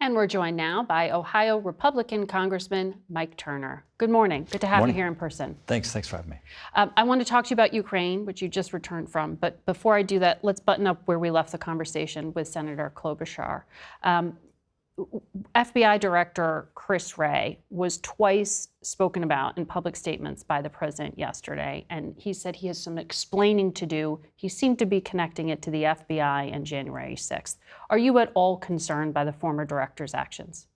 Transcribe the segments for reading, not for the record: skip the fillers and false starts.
And we're joined now by Ohio Republican Congressman Mike Turner. Good morning. Good to have you here in person. Thanks for having me. I want to talk to you about Ukraine, which you just returned from. But before I do that, let's button up where we left the conversation with Senator Klobuchar. FBI Director Chris Wray was twice spoken about in public statements by the president yesterday, and he said he has some explaining to do. He seemed to be connecting it to the FBI and January 6th. Are you at all concerned by the former director's actions?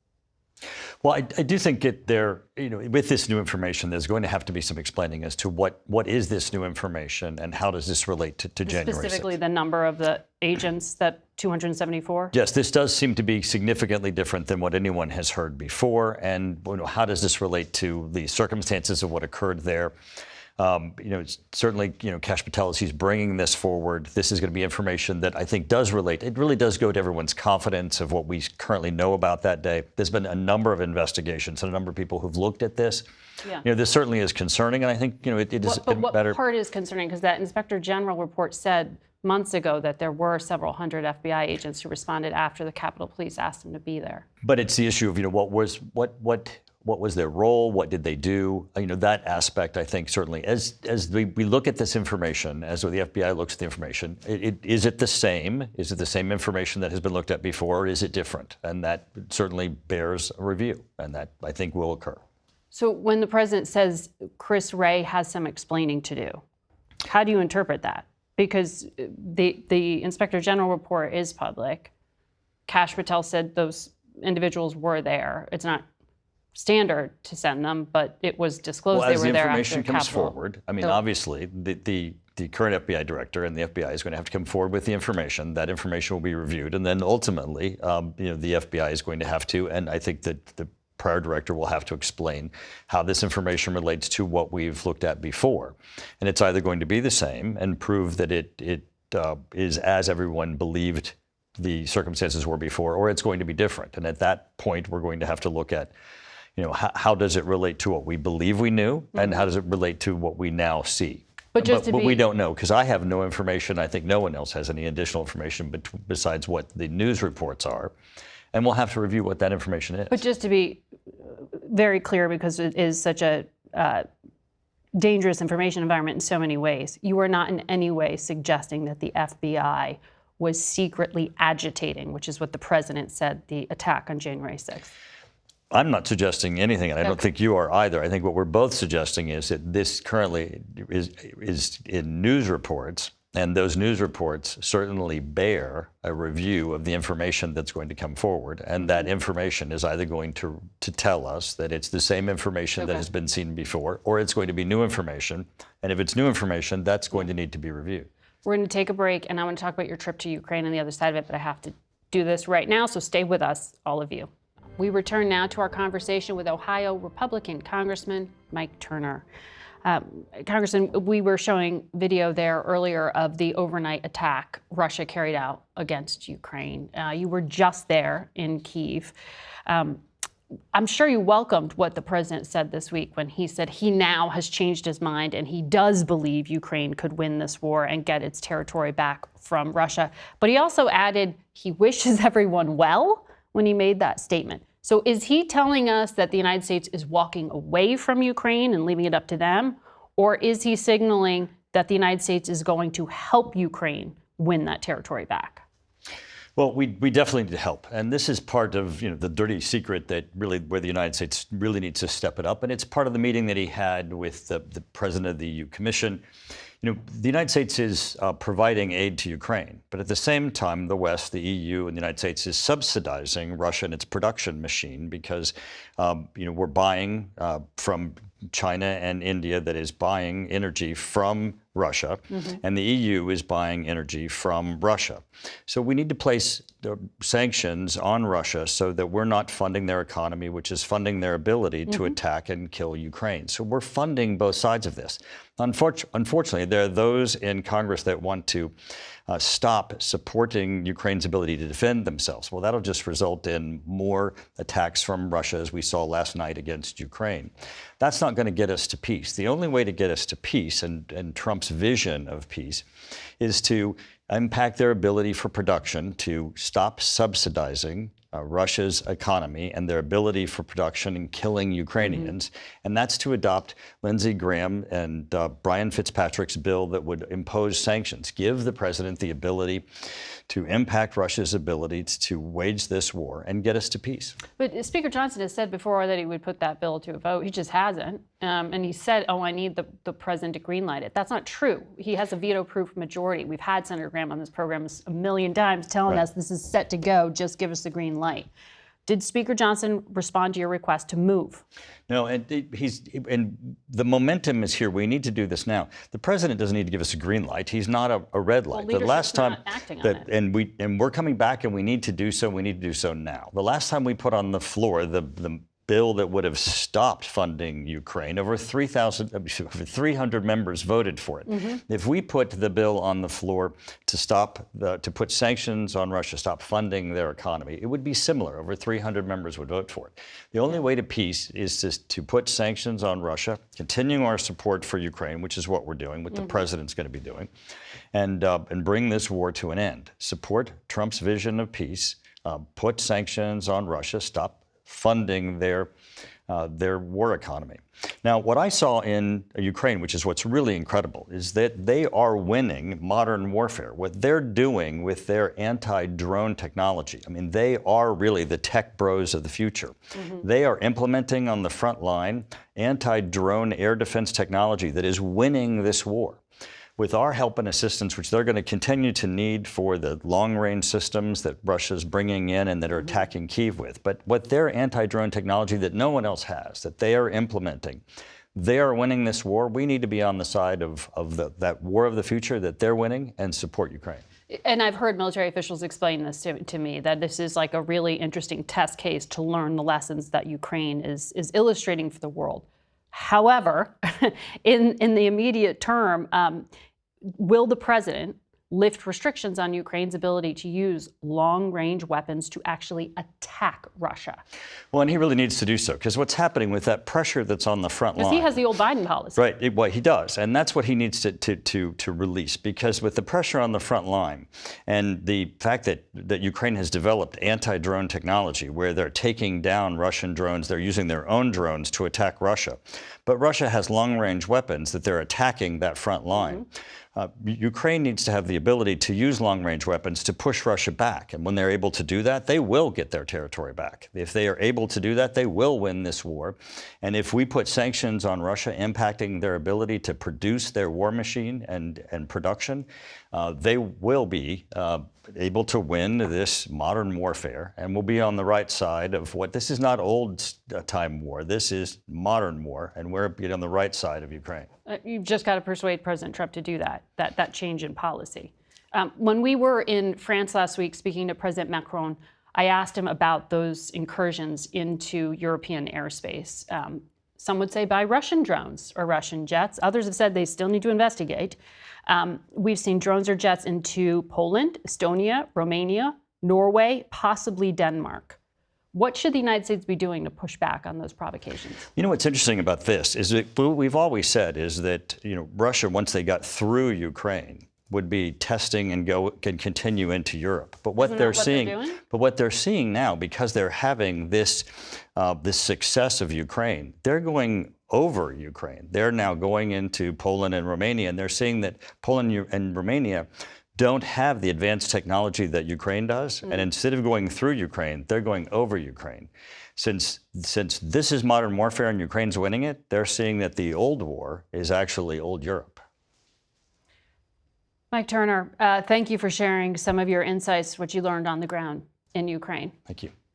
Well, I do think with this new information, there's going to have to be some explaining as to what is this new information and how does this relate to January 6th. Specifically the number of the agents, that 274? Yes, this does seem to be significantly different than what anyone has heard before. And how does this relate to the circumstances of what occurred there? Certainly, Kash Patel, as he's bringing this forward, this is going to be information that I think does relate. It really does go to everyone's confidence of what we currently know about that day. There's been a number of investigations and a number of people who've looked at this. Yeah. This certainly is concerning, and I think it is but what better. Part is concerning because that Inspector General report said months ago that there were several hundred FBI agents who responded after the Capitol Police asked them to be there. But it's the issue of what was their role? What did they do? That aspect, I think, certainly, as we look at this information, as the FBI looks at the information, is it the same? Is it the same information that has been looked at before, or is it different? And that certainly bears a review, and that, I think, will occur. So when the president says Chris Wray has some explaining to do, how do you interpret that? Because the Inspector General report is public. Kash Patel said those individuals were there. It's not standard to send them, but it was disclosed they were there after the information comes forward. Obviously, the current FBI director and the FBI is going to have to come forward with the information. That information will be reviewed, and then ultimately, the FBI is going to have to, and I think that the prior director will have to explain how this information relates to what we've looked at before. And it's either going to be the same and prove that it is as everyone believed the circumstances were before, or it's going to be different. And at that point, we're going to have to look at how does it relate to what we believe we knew, and how does it relate to what we now see? But we don't know, because I have no information. I think no one else has any additional information besides what the news reports are. And we'll have to review what that information is. But just to be very clear, because it is such a dangerous information environment in so many ways, you are not in any way suggesting that the FBI was secretly agitating, which is what the president said, the attack on January 6th. I'm not suggesting anything, and I don't think you are either. I think what we're both suggesting is that this currently is in news reports, and those news reports certainly bear a review of the information that's going to come forward. And that information is either going to tell us that it's the same information that has been seen before, or it's going to be new information. And if it's new information, that's going to need to be reviewed. We're going to take a break, and I want to talk about your trip to Ukraine and the other side of it, but I have to do this right now, so stay with us, all of you. We return now to our conversation with Ohio Republican Congressman Mike Turner. Congressman, we were showing video there earlier of the overnight attack Russia carried out against Ukraine. You were just there in Kyiv. I'm sure you welcomed what the president said this week when he said he now has changed his mind and he does believe Ukraine could win this war and get its territory back from Russia. But he also added he wishes everyone well when he made that statement. So is he telling us that the United States is walking away from Ukraine and leaving it up to them? Or is he signaling that the United States is going to help Ukraine win that territory back? Well, we definitely need help. And this is part of the dirty secret that where the United States really needs to step it up. And it's part of the meeting that he had with the president of the EU Commission. The United States is providing aid to Ukraine, but at the same time, the West, the EU, and the United States is subsidizing Russia and its production machine because, we're buying from China and India that is buying energy from Russia, and the EU is buying energy from Russia. So we need to place sanctions on Russia so that we're not funding their economy, which is funding their ability to attack and kill Ukraine. So we're funding both sides of this. Unfortunately, there are those in Congress that want to stop supporting Ukraine's ability to defend themselves. Well, that'll just result in more attacks from Russia, as we saw last night against Ukraine. That's not going to get us to peace. The only way to get us to peace, and Trump's vision of peace, is to impact their ability for production, to stop subsidizing Russia's economy and their ability for production and killing Ukrainians, and that's to adopt Lindsey Graham and Brian Fitzpatrick's bill that would impose sanctions, give the president the ability to impact Russia's ability to wage this war and get us to peace. But Speaker Johnson has said before that he would put that bill to a vote. He just hasn't. And he said, oh, I need the president to greenlight it. That's not true. He has a veto-proof majority. We've had Senator Graham on this program a million times telling us this is set to go. Just give us the green light. Did Speaker Johnson respond to your request to move? No, and the momentum is here. We need to do this now. The president doesn't need to give us a green light. He's not a red light. Well, the last time not acting on it. and we're coming back, and we need to do so. We need to do so now. The last time we put on the floor the bill that would have stopped funding Ukraine, over 300 members voted for it. If we put the bill on the floor to put sanctions on Russia, stop funding their economy, it would be similar. Over 300 members would vote for it. The only way to peace is to put sanctions on Russia, continuing our support for Ukraine, which is what we're doing, what the president's going to be doing, and bring this war to an end. Support Trump's vision of peace, put sanctions on Russia, stop funding their war economy. Now, what I saw in Ukraine, which is what's really incredible, is that they are winning modern warfare. What they're doing with their anti-drone technology, I mean, they are really the tech bros of the future. They are implementing on the front line anti-drone air defense technology that is winning this war. With our help and assistance, which they're going to continue to need for the long-range systems that Russia's bringing in and that are attacking Kyiv with. But what their anti-drone technology that no one else has, that they are implementing, they are winning this war. We need to be on the side of that war of the future that they're winning and support Ukraine. And I've heard military officials explain this to me, that this is like a really interesting test case to learn the lessons that Ukraine is illustrating for the world. However, in the immediate term, will the president lift restrictions on Ukraine's ability to use long-range weapons to actually attack Russia? Well, and he really needs to do so, because what's happening with that pressure that's on the front line. Because he has the old Biden policy. Right, well, he does, and that's what he needs to release, because with the pressure on the front line and the fact that Ukraine has developed anti-drone technology where they're taking down Russian drones, they're using their own drones to attack Russia, but Russia has long-range weapons that they're attacking that front line. Ukraine needs to have the ability to use long-range weapons to push Russia back. And when they're able to do that, they will get their territory back. If they are able to do that, they will win this war. And if we put sanctions on Russia impacting their ability to produce their war machine and production, they will be able to win this modern warfare, and we'll be on the right side of what this is not old-time war. This is modern war, and we're on the right side of Ukraine. You've just got to persuade President Trump to do that change in policy. When we were in France last week speaking to President Macron, I asked him about those incursions into European airspace. Some would say by Russian drones or Russian jets. Others have said they still need to investigate. We've seen drones or jets into Poland, Estonia, Romania, Norway, possibly Denmark. What should the United States be doing to push back on those provocations? You know, what's interesting about this is that what we've always said is that, Russia, once they got through Ukraine, would be testing and can continue into Europe. But what they're seeing now, because they're having this success of Ukraine, they're going over Ukraine. They're now going into Poland and Romania, and they're seeing that Poland and Romania don't have the advanced technology that Ukraine does. And instead of going through Ukraine, they're going over Ukraine. Since this is modern warfare and Ukraine's winning it, they're seeing that the old war is actually old Europe. Mike Turner, thank you for sharing some of your insights, what you learned on the ground in Ukraine. Thank you.